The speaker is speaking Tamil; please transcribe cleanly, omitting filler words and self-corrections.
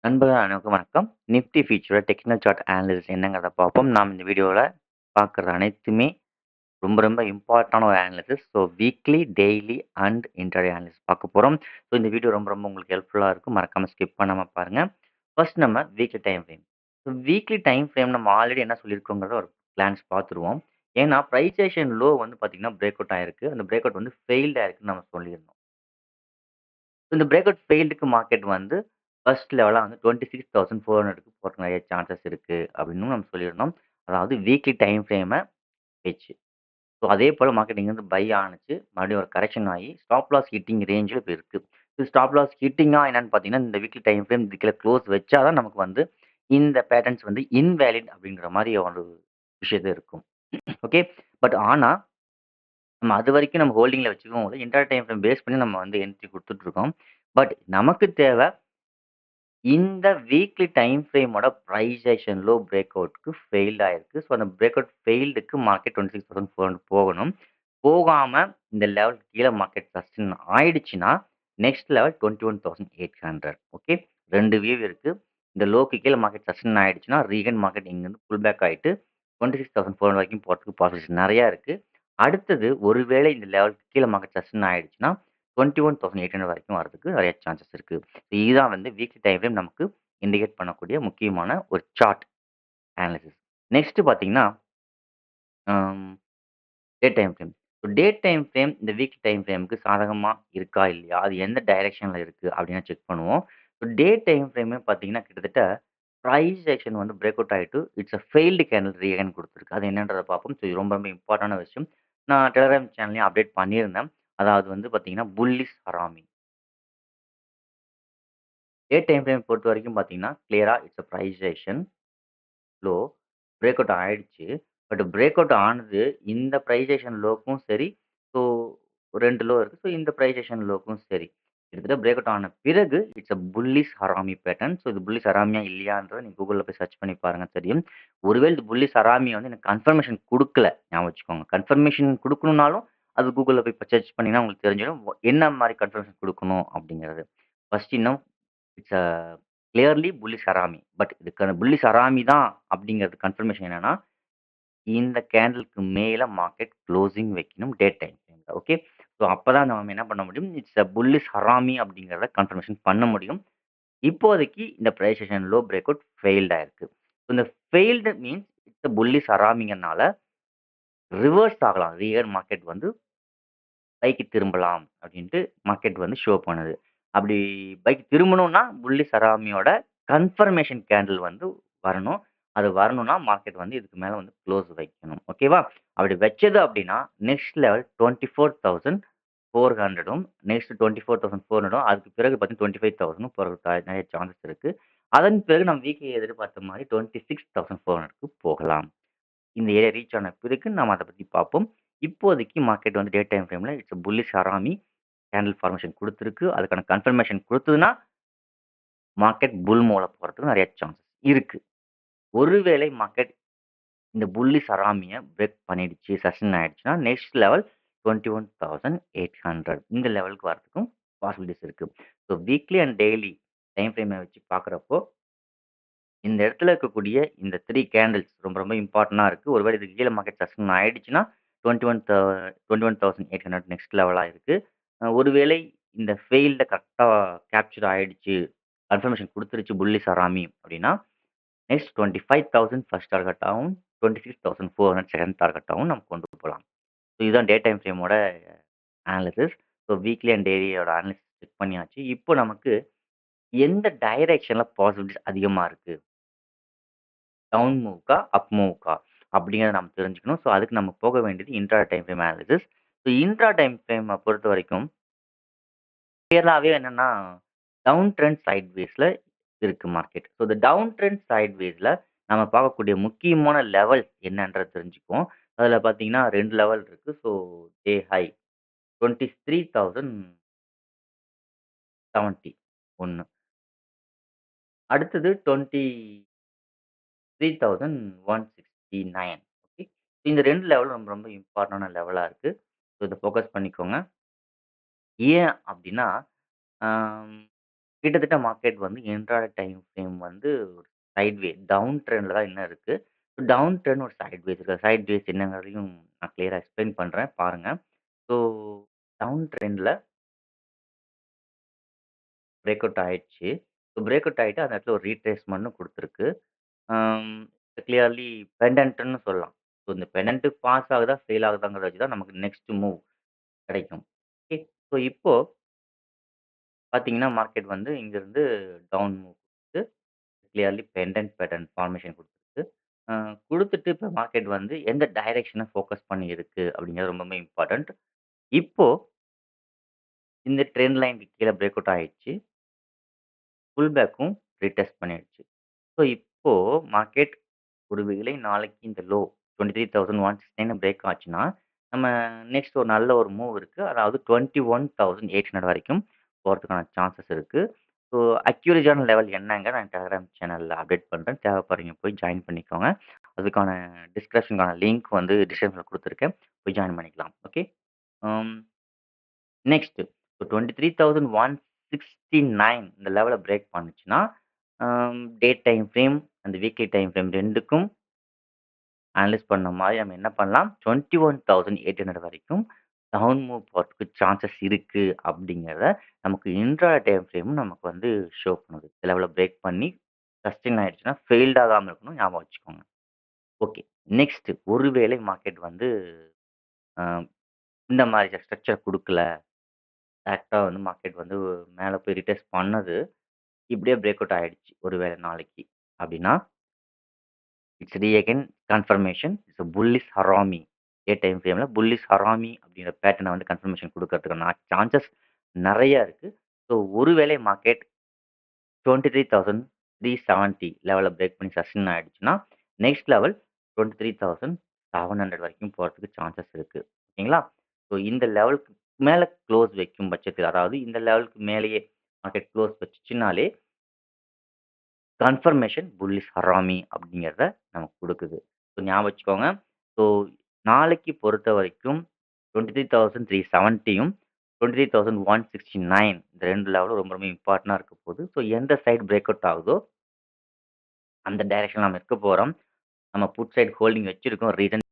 நண்பர்கள் அனைவருக்கும் வணக்கம். நிஃப்டி ஃபியூச்சரோட டெக்னிக்கல் சார்ட் அனாலிசிஸ் என்னங்கிறத பார்ப்போம். நாம் இந்த வீடியோல பார்க்குறது அனைத்துமே ரொம்ப ரொம்ப இம்பார்ட்டன்டான ஒரு analysis. So weekly, daily and intraday analysis பார்க்க போறோம். ஸோ இந்த வீடியோ ரொம்ப ரொம்ப உங்களுக்கு ஹெல்ப்ஃபுல்லா இருக்கும். மறக்காம ஸ்கிப் பண்ணாம பாருங்க. ஃபர்ஸ்ட் நம்ம weekly time frame. So weekly time frame நம்ம ஆல்ரெடி என்ன சொல்லியிருக்கோங்கிறத ஒரு கிளான்ஸ் பார்த்துருவோம். ஏன்னா பிரைஸ் ஆக்ஷன் லோ வந்து பார்த்தீங்கன்னா, பிரேக் அவுட் ஆயிருக்கு. அந்த பிரேக் அவுட் வந்து ஃபெயில்ட் ஆயிருக்குன்னு நம்ம சொல்லியிருந்தோம். இந்த பிரேக் அவுட் ஃபெயில்டுக்கு மார்க்கெட் வந்து ஃபர்ஸ்ட் லெவலா வந்து 26,400க்கு போறதுக்கு நெறைய சான்சஸ் இருக்கு அப்டின்னும் நம்ம சொல்லியிருந்தோம். அதாவது வீக்லி டைம் ஃப்ரேம வச்சு. ஸோ அதே போல மார்க்கெட் இங்கருந்து பை ஆனுச்சு. மறுபடியும் ஒரு கரெக்ஷன் ஆயி ஸ்டாப் லாஸ் ஹிட்டிங் ரேஞ்சுல இப்ப இருக்கு. ஸ்டாப் லாஸ் ஹிட்டிங்கா என்னன்னு பார்த்தீங்கன்னா, இந்த வீக்லி டைம் ஃப்ரேம் இதுக்கு க்ளோஸ் வச்சா தான் நமக்கு வந்து இந்த பேட்டர்ன்ஸ் வந்து இன்வேலிட் அப்டிங்கிற மாரி ஒரு விஷயத்த இருக்கும். ஓகே. பட் ஆனா நம்ம அதுவரைக்கும் நம்ம ஹோல்டிங்ல வச்சுக்கும்போது இன்ட்ரா டைம் ஃப்ரேம் பேஸ் பண்ணி நம்ம வந்து என்ட்ரி குடுத்துட்டுருக்கோம். பட் நமக்கு தேவ இந்த வீக்லி டைம் ஃப்ரேமோட பிரைஸ் ஆக்ஷன் லோ பிரேக் அவுட்க்கு ஃபெயில்ட் ஆயிருக்கு. ஸோ, அந்த பிரேக் அவுட் ஃபெயில்டுக்கு மார்க்கெட் 26,400 போகணும். போகாம இந்த லெவலுக்கு கீழ மார்க்கெட் சஸ்டெயின் ஆயிடுச்சுன்னா, நெக்ஸ்ட் லெவல் 21,800 ஓகே. 2 வியூ இருக்கு. இந்த லோக்கு கீழ மார்க்கெட் சஸ்டெயின் ஆயிடுச்சுன்னா, ரீகன் மார்க்கெட் இங்கருந்து புல் பேக் ஆயிட்டு 26,400 வரைக்கும் போறதுக்கு பாசிபிலிட்டிஸ் நெறையா இருக்கு. அடுத்தது ஒருவேளை இந்த லெவலுக்கு கீழ மார்க்கெட் சஸ்டெயின் ஆயிடுச்சுன்னா, 21,800 வரைக்கும் வரதுக்கு நெறைய சான்சஸ் இருக்கு. இதுதான் வந்து வீக்லி டைம் ஃப்ரேம் நமக்கு இண்டிகேட் பண்ணக்கூடிய முக்கியமான ஒரு சார்ட் அனாலிசிஸ். நெக்ஸ்ட் பார்த்தீங்கன்னா, um day time frame. Day time frame இந்த வீக்லி டைம் ஃப்ரேம்க்கு சாதகமா இருக்கா? இல்லையா? அது எந்த டைரக்ஷன்ல இருக்கு? அப்படின்னு செக் பண்ணுவோம். டே டைம் ஃப்ரேமே பார்த்தீங்கன்னா, கிட்டத்தட்ட பிரைஸ் ஆக்ஷன் வந்து பிரேக் அவுட் ஆயிட்டு, இட்ஸ் அ ஃபெயில்டு கேண்டில் ரீகன் குடுத்துருக்கு. அது என்னன்றத பார்ப்போம். ஸோ இது ரொம்ப ரொம்ப இம்பார்ட்டன்டான விஷயம். நான் டெலகிராம் சேனல்லயும் அப்டேட் பண்ணியிருந்தேன். அதாவது வந்து பார்த்தீங்கன்னா, bullish harami. Day time frame பொறுத்தவரைக்கும் பார்த்தீங்கன்னா, கிளியரா it's a price action low break out ஆயிடுச்சு. பட் பிரேக் அவுட் ஆனது இந்த பிரைசேஷன் லோக்கும் சரி, ஸோ 2 லோ இருக்கு. ஸோ இந்த பிரைசேஷன் லோக்கும் சரி. கிட்டத்தட்ட பிரேக் அவுட் ஆன பிறகு it's a bullish harami pattern. So இது புல்லிஷ் ஹராமியா இல்லையான்றத நீங்க கூகுள்ல போய் சர்ச் பண்ணி பாருங்க தெரியும். ஒருவேளை இது புல்லிஷ் ஹராமி வந்து எனக்கு கன்ஃபர்மேஷன் குடுக்கல. ஞாபகம் வச்சுக்கோங்க. கன்ஃபர்மேஷன் குடுக்கணும்னாலும் அது கூகுள்ல போய் சர்ச் பண்ணீங்கன்னா உங்களுக்கு தெரிஞ்சிடும். என்ன மாரி கன்ஃபர்மேஷன் குடுக்கணும் அப்படிங்கிறது. ஃபர்ஸ்ட் இன்னும் it's a clearly bullish harami. But இதுக்கான புல்லிஷ் ஹராமி தான் அப்படிங்கிறது கன்ஃபர்மேஷன் என்னன்னா, இந்த கேண்டில்க்கு மேல மார்க்கெட் குளோசிங் வைக்கணும் டே டைம் ஃப்ரேம்ல. ஓகே. ஸோ அப்பதான் நம்ம என்ன பண்ண முடியும், இட்ஸ் அ புல்லிஷ் ஹராமி அப்படிங்கிறத கன்ஃபர்மேஷன் பண்ண முடியும். இப்போதைக்கு இந்த price session low break out failed ஆயிருக்கு. இந்த failed means it's a bullish ஹராமிங்கனால ரிவர்ஸ் ஆகலாம். ரியல் மார்க்கெட் வந்து பைக்கு திரும்பலாம் அப்படின்ட்டு மார்க்கெட் வந்து ஷோ பண்ணுது. அப்படி பைக் திரும்பணும்னா, புல்லி சராமியோட கன்ஃபர்மேஷன் கேண்டில் வந்து வரணும். அது வரணும்னா, மார்க்கெட் வந்து இதுக்கு மேல வந்து க்ளோஸ் வைக்கணும். ஓகேவா? அப்படி வச்சது அப்படின்னா, நெக்ஸ்ட் லெவல் 24,400ம் நெக்ஸ்ட் 24,400ம் அதுக்கு பிறகு பார்த்தீங்கன்னா 25,000ம் போறதுக்கு நெறைய சான்சஸ் இருக்கு. அதன் பிறகு நம்ம வீக்லி எதிர்பார்த்த மாரி 26,400க்கு போகலாம். இந்த ஏரியா ரீச் ஆன பிறகு நாம அத பத்தி பார்ப்போம். இப்போதைக்கு மார்க்கெட் வந்து டே டைம் ஃப்ரேம்ல it's bullish harami candle formation குடுத்திருக்கு. அதுக்கான கன்ஃபர்மேஷன் குடுத்ததுன்னா, மார்க்கெட் புல் மோட்ல போறதுக்கு நெறைய சான்சஸ் இருக்கு. ஒருவேளை மார்க்கெட் இந்த புல்லிஷ் ஹராமிய பிரேக் பண்ணிடுச்சு, சஸ்டெயின் ஆயிடுச்சுன்னா, நெக்ஸ்ட் லெவல் 21,800 இந்த லெவலுக்கு வரதுக்கும் பாசிபிலிட்டீஸ் இருக்கு. So weekly and daily time ஃப்ரேம வச்சு பார்க்குறப்போ இந்த இடத்துல இருக்கக்கூடிய இந்த 3 கேண்டில்ஸ் ரொம்ப ரொம்ப இம்பார்ட்டன்ட்டா இருக்கு. ஒருவேளை இதுக்கு கீழ மார்க்கெட் சஸ்டெயின் ஆயிடுச்சுன்னா, 21,800 நெக்ஸ்ட் லெவலா இருக்கு. ஒருவேளை இந்த ஃபெயில்ட கரெக்ட்டா கேப்சர் ஆயிடுச்சு, கன்ஃபர்மேஷன் குடுத்துருச்சு புல்லிஷ் ஹராமி அப்படின்னா, நெக்ஸ்ட் 25,000 ஃபர்ஸ்ட் டார்கெட்டாவும், 26,400 செகண்ட் டார்கெட்டாவும் நம்ம கொண்டு போலாம். ஸோ இதுதான் டே டைம் ஃப்ரேமோட அனாலிசிஸ். ஸோ வீக்லி அண்ட் டெய்லியோட அனாலிசிஸ் செக் பண்ணியாச்சு. இப்போ நமக்கு எந்த டைரக்ஷன்ல பாசிபிலிட்டீஸ் அதிகமா இருக்கு? டவுன் மூவ்க்கா, அப் மூவ்க்கா அப்படிங்கிறத நம்ம தெரிஞ்சுக்கணும். ஸோ, அதுக்கு நம்ம போக வேண்டியது intra time frame analysis. So, intra time ஃப்ரேம பொறுத்தவரைக்கும் கிளியராவே என்னன்னா, டவுன் ட்ரெண்ட் சைட்வேஸ்ல இருக்கு மார்க்கெட். ஸோ, இந்த டவுன் ட்ரெண்ட் சைட்வேஸ்ல நம்ம பார்க்கக்கூடிய முக்கியமான லெவல்ஸ் என்னன்றத தெரிஞ்சுக்குவோம். அதில பார்த்தீங்கன்னா 2 லெவல் இருக்கு. ஸோ, டே ஹை 23,070 1 அடுத்தது 23,169 ஓகே. இந்த 2 லெவலும் ரொம்ப ரொம்ப இம்பார்ட்டன்டான லெவலா இருக்கு. ஸோ, இத ஃபோக்கஸ் பண்ணிக்கோங்க. ஏன் அப்டின்னா, ஆம் கிட்டத்தட்ட மார்க்கெட் வந்து இன்ட்ராடே டைம் ஃப்ரேம் வந்து ஒரு சைட்வே டவுன் ட்ரெண்ட்ல தான் இன்னும் இருக்கு. டவுன் ட்ரெண்ட் ஒரு சைட்வேஸ் இருக்கு. சைட்வேஸ் என்னங்கிறதையும் நான் கிளியரா எக்ஸ்பிளைன் பண்றேன் பாருங்க. ஸோ டவுன் ட்ரெண்ட்ல பிரேக் அவுட் ஆயிடுச்சு. ஸோ பிரேக் அவுட் ஆயிட்டு அந்த இடத்துல ஒரு ரீட்ரேஸ்மென்ட்னு குடுத்துருக்கு. அம் கிளியர்லி பெண்டன்ட்ன்னு சொல்லலாம். ஸோ இந்த பெண்டன்ட் பாஸ் ஆகுதா, ஃபெயில் ஆகுதாங்கிறத வச்சு தான் நமக்கு நெக்ஸ்ட் மூவ் கிடைக்கும். ஓகே. ஸோ இப்போ பார்த்தீங்கன்னா, மார்க்கெட் வந்து இங்கிருந்து டவுன் மூவ் குடுத்து கிளியர்லி பெண்டன்ட் பேட்டர்ன் ஃபார்மேஷன் குடுத்துருக்கு. அ குடுத்துட்டு இப்ப மார்க்கெட் வந்து எந்த டைரக்ஷன ஃபோக்கஸ் பண்ணி இருக்கு அப்படிங்கிறது ரொம்பவுமே இம்பார்ட்டன்ட். இப்போ இந்த ட்ரெண்ட் லைன்க்கு கீழ பிரேக் அவுட் ஆயிடுச்சு. புல் பேக்கும் ரீடெஸ்ட் பண்ணிடுச்சு. ஸோ இப்போ மார்க்கெட் ஒருவேளை நாளைக்கு இந்த லோ 23,169 பிரேக் ஆச்சுன்னா, நம்ம நெக்ஸ்ட் ஒரு நல்ல ஒரு மூவ் இருக்கு. அதாவது 21,800 வரைக்கும் போறதுக்கான சான்சஸ் இருக்கு. ஸோ அக்யூரேட்டான லெவல் என்னங்க நான் டெலகிராம் சேனல்ல அப்டேட் பண்றேன். தேவைப்படுறவங்க போய் ஜாயின் பண்ணிக்கோங்க. அதுக்கான டிஸ்கிரிப்ஷனுக்கான லிங்க் வந்து டிஸ்கிரிப்ஷன்ல குடுத்துருக்கேன். போய் ஜாயின் பண்ணிக்கலாம். ஓகே. ம். நெக்ஸ்ட் 23,169 இந்த லெவல பிரேக் பண்ணுச்சுன்னா, டே டைம் ஃப்ரேம் அந்த வீக்லி டைம் ஃப்ரேம் 2க்கும் அனலைஸ் பண்ண மாரி நம்ம என்ன பண்ணலாம், 21,800 வரைக்கும் டவுன் மூவ் போறதுக்கு சான்சஸ் இருக்கு அப்படிங்கிறத நமக்கு இன்ட்ரா டைம் ஃப்ரேம் நமக்கு வந்து ஷோ பண்ணுது. இந்த லெவல பிரேக் பண்ணி சஸ்டெயின் ஆயிடுச்சுன்னா, ஃபெயில்ட் ஆகாம இருக்கணும். ஞாபகம் வச்சுக்கோங்க. ஓகே. நெக்ஸ்ட் ஒருவேளை மார்க்கெட் வந்து அ இந்த மாரி ஸ்ட்ரக்சர் குடுக்கல. டைரக்ட்டா வந்து மார்க்கெட் வந்து மேல போய் ரிட்டெஸ்ட் பண்ணது. இப்படியே பிரேக் அவுட் ஆயிடுச்சு. ஒருவேளை நாளைக்கு. அப்படின்னா, it's again confirmation. It's bullish harami. Day time ஃப்ரேம்ல புல்லிஷ் ஹராமி அப்படிங்கிற பேட்டர்ன வந்து கன்ஃபர்மேஷன் குடுக்கறதுக்கான சான்சஸ் நெறைய இருக்கு. ஸோ ஒருவேளை மார்க்கெட் 23,370 லெவல பிரேக் பண்ணி சஸ்டெயின் ஆயிடுச்சுன்னா, நெக்ஸ்ட் லெவல் 23,700 வரைக்கும் போறதுக்கு சான்சஸ் இருக்கு. ஓகேங்களா? ஸோ இந்த லெவலுக்கு மேல க்ளோஸ் வைக்கும் பட்சத்தில், அதாவது இந்த லெவலுக்கு மேலேயே மார்க்கெட் க்ளோஸ் வச்சுச்சுனாலே, கன்ஃபர்மேஷன் புல்லிஷ் ஹராமி அப்படிங்கிறத நமக்கு குடுக்குது. ஸோ ஞாபகம் வச்சுக்கோங்க. ஸோ நாளைக்கு பொறுத்தவரைக்கும் 23,370யும் 23,169 இந்த 2 லெவலும் ரொம்ப ரொம்ப இம்பார்ட்டன்ட்டா இருக்க போகுது. ஸோ எந்த சைடு பிரேக் அவுட் ஆகுதோ, அந்த டைரக்ஷன்ல நம்ம இருக்க போறோம். நம்ம புட் சைட் ஹோல்டிங் வச்சிருக்கோம். ரீசன்